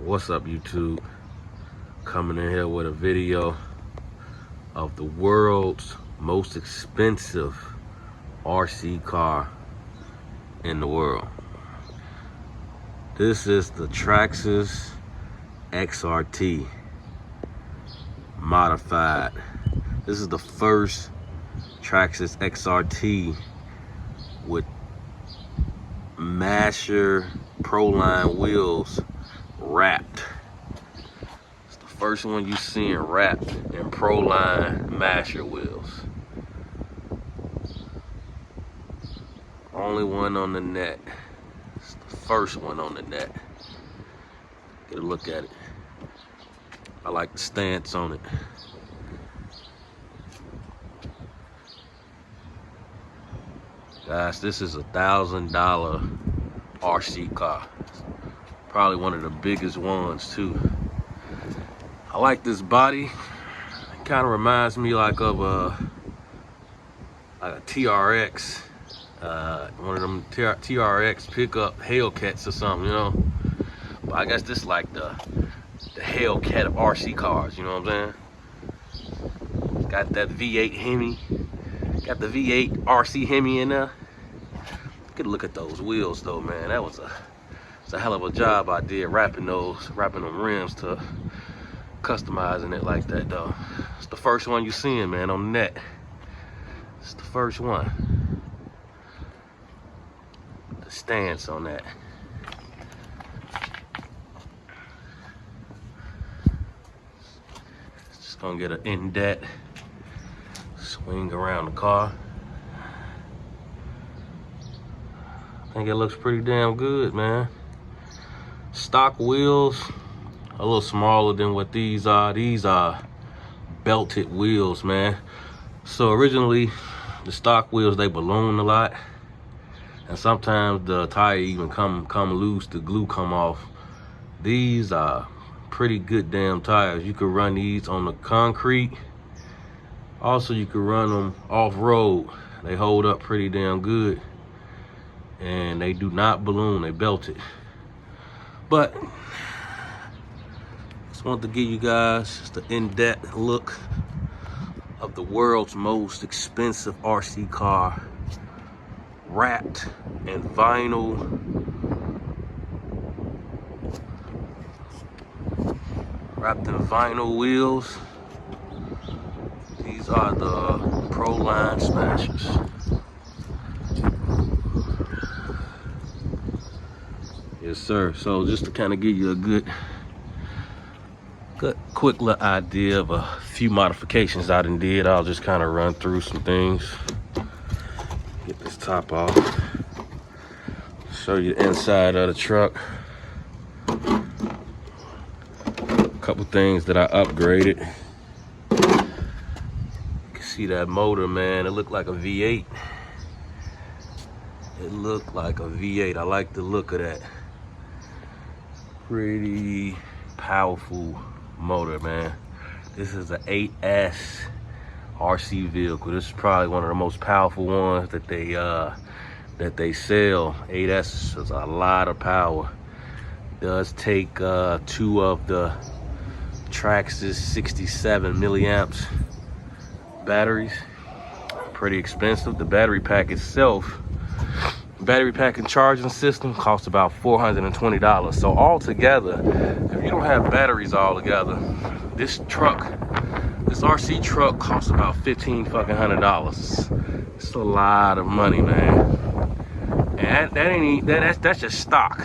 What's up, YouTube? Coming in here with a video of the world's most expensive RC car in the world. This is the Traxxas Xrt modified. This is the first Traxxas Xrt with masher Proline wheels wrapped. It's the first one you seeing wrapped in Proline masher wheels. Only one on the net. It's the first one on the net. Get a look at it. I like the stance on it. Guys, this is $1,000 RC car. Probably one of the biggest ones too. I like this body. It kind of reminds me like of a TRX, one of them TRX pickup Hellcats or something, you know. But I guess this is like the Hellcat of RC cars, you know what I'm saying? It's got that V8 Hemi, got the V8 RC Hemi in there. Get a look at those wheels though, man. That was it's a hell of a job I did wrapping them rims to customizing it like that though. It's the first one you seeing, man, on the net. It's the first one. The stance on that. Just gonna get an in-depth swing around the car. I think it looks pretty damn good, man. Stock wheels, a little smaller than what these are. These are belted wheels, man. So originally, the stock wheels, they balloon a lot. And sometimes the tire even come loose, the glue come off. These are pretty good damn tires. You could run these on the concrete. Also, you could run them off-road. They hold up pretty damn good. And they do not balloon, they belted. But just wanted to give you guys just an in-depth look of the world's most expensive RC car, wrapped in vinyl, wheels. These are the Proline Smashers. Yes, sir. So just to kind of give you a good quick little idea of a few modifications I done did, I'll just kind of run through some things. Get this top off. Show you the inside of the truck. A couple things that I upgraded. You can see that motor, man. It looked like a V8. It looked like a V8. I like the look of that. Pretty powerful motor, man. This is an 8S RC vehicle. This is probably one of the most powerful ones that they sell. 8S is a lot of power. Does take 2 of the Traxxas 67 milliamps batteries. Pretty expensive. The battery pack itself, battery pack and charging system, costs about $420. So altogether, if you don't have batteries all together, this RC truck costs about $1,500. It's a lot of money, man. And that's just stock.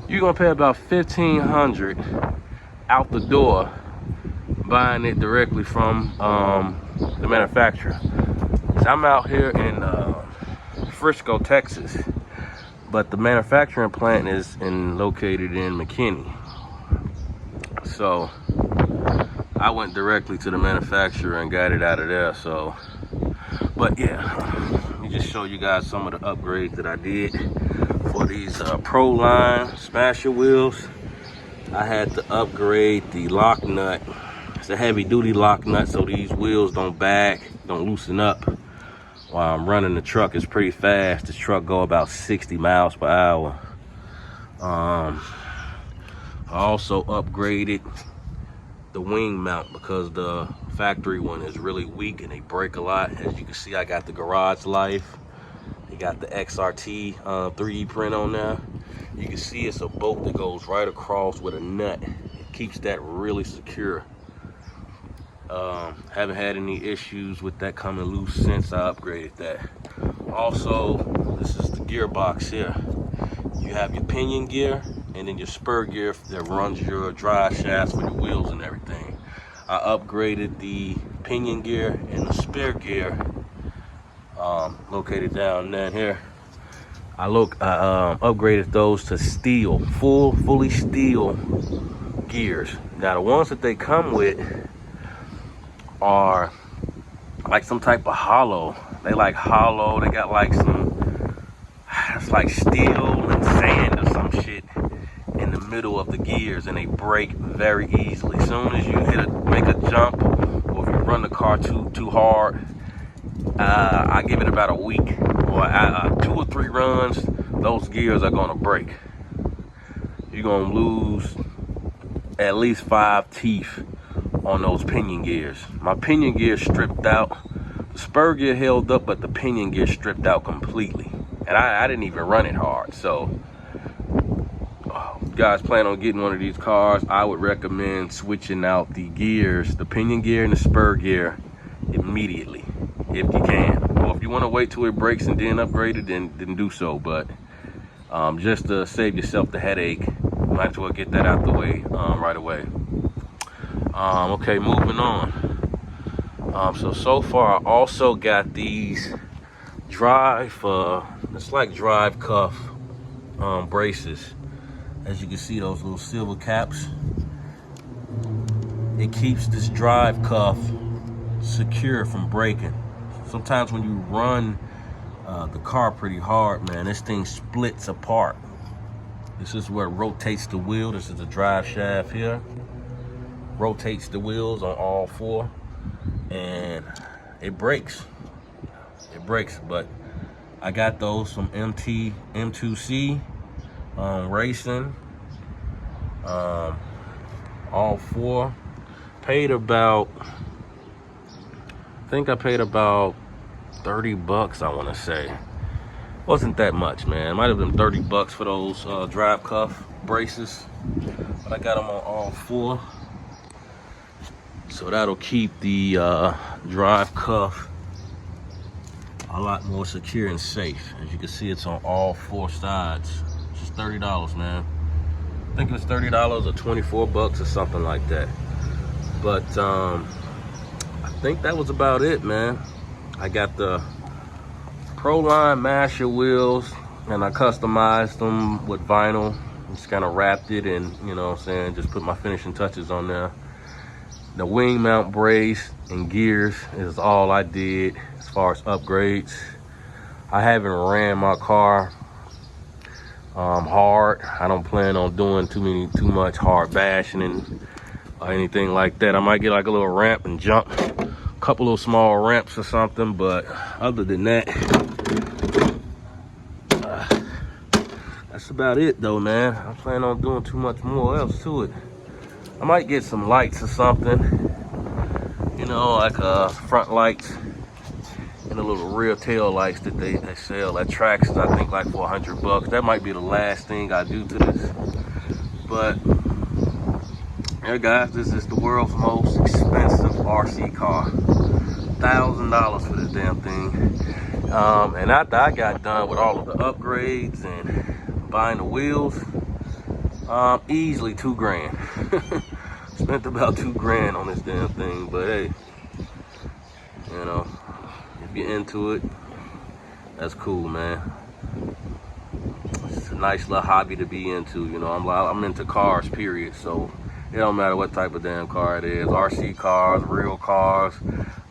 You're gonna pay about $1,500 out the door buying it directly from the manufacturer. So I'm out here in Frisco, Texas, but the manufacturing plant is located in McKinney. So I went directly to the manufacturer and got it out of there. So, but yeah, let me just show you guys some of the upgrades that I did for these Proline Smasher wheels. I had to upgrade the lock nut. It's a heavy duty lock nut, so these wheels don't bag, don't loosen up. While I'm running the truck, it's pretty fast. This truck go about 60 miles per hour. I also upgraded the wing mount because the factory one is really weak and they break a lot. As you can see, I got the Garage Life. They got the XRT 3D print on there. You can see it's a bolt that goes right across with a nut. It keeps that really secure. Haven't had any issues with that coming loose since I upgraded that. Also, this is the gearbox here. You have your pinion gear and then your spur gear that runs your drive shafts with your wheels and everything. I upgraded the pinion gear and the spur gear located down here. I upgraded those to steel, fully steel gears. Now the ones that they come with are like some type of hollow. They like hollow. They got like it's like steel and sand or some shit in the middle of the gears, and they break very easily. As soon as you make a jump, or if you run the car too hard, I give it about a week or 2 or 3 runs, those gears are gonna break. You're gonna lose at least 5 teeth on those pinion gears. My pinion gear stripped out. The spur gear held up, but the pinion gear stripped out completely. And I didn't even run it hard. So, if you guys plan on getting one of these cars, I would recommend switching out the gears, the pinion gear and the spur gear, immediately, if you can. Or if you want to wait till it breaks and then upgrade it, then do so. But just to save yourself the headache, might as well get that out the way right away. Okay, moving on. So far I also got these it's like drive cuff braces. As you can see, those little silver caps, it keeps this drive cuff secure from breaking. Sometimes when you run the car pretty hard, man, this thing splits apart. This is where it rotates the wheel. This is the drive shaft here. Rotates the wheels on all 4, and it breaks. It breaks, but I got those from M2C Racing. All 4. Paid about, I think I paid about 30 bucks, I want to say. Wasn't that much, man. It might have been 30 bucks for those drive cuff braces, but I got them on all 4. So that'll keep the drive cuff a lot more secure and safe. As you can see, it's on all 4 sides. It's just $30, man. I think it was $30 or 24 bucks or something like that. But I think that was about it, man. I got the Proline masher wheels, and I customized them with vinyl. Just kind of wrapped it, and you know what I'm saying, just put my finishing touches on there. The wing mount brace and gears is all I did as far as upgrades. I haven't ran my car hard. I don't plan on doing too much hard bashing and or anything like that. I might get like a little ramp and jump, a couple of small ramps or something, but other than that, that's about it though, man. I plan on doing too much more else to it. I might get some lights or something, you know, like front lights and the little rear tail lights that they sell at Traxxas, I think like for 100 bucks. That might be the last thing I do to this. But yeah, guys, this is the world's most expensive RC car. $1,000 for this damn thing. And after I got done with all of the upgrades and buying the wheels, easily $2 grand. Spent about $2 grand on this damn thing, but hey, you know, if you're into it, that's cool, man. It's a nice little hobby to be into, you know. I'm into cars, period, so it don't matter what type of damn car it is. RC cars, real cars.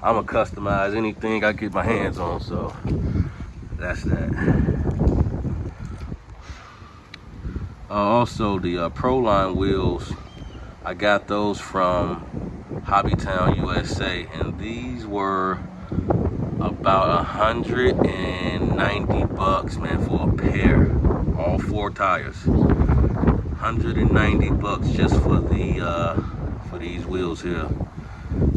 I'ma customize anything I get my hands on, so that's that. Also, the Proline wheels, I got those from Hobbytown, USA, and these were about 190 bucks, man, for a pair, all 4 tires. $190 just for these wheels here.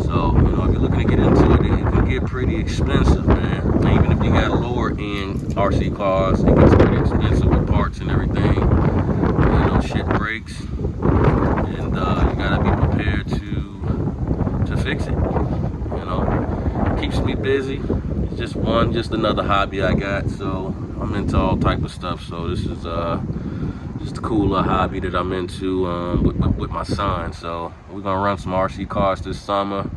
So, you know, if you're looking to get into it, it can get pretty expensive, man. Even if you got lower end RC cars, it gets pretty expensive with parts and everything. You know, shit breaks, and you gotta be prepared to fix it. You know, keeps me busy. It's just another hobby I got. So I'm into all type of stuff. So this is just a cool little hobby that I'm into with my son. So we're gonna run some RC cars this summer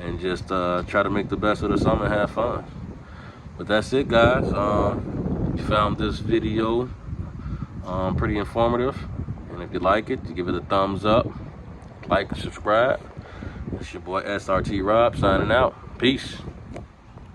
and just try to make the best of the summer and have fun. But that's it, guys. You found this video pretty informative, and if you like it, you give it a thumbs up, like and subscribe. It's your boy SRT Rob signing out. Peace.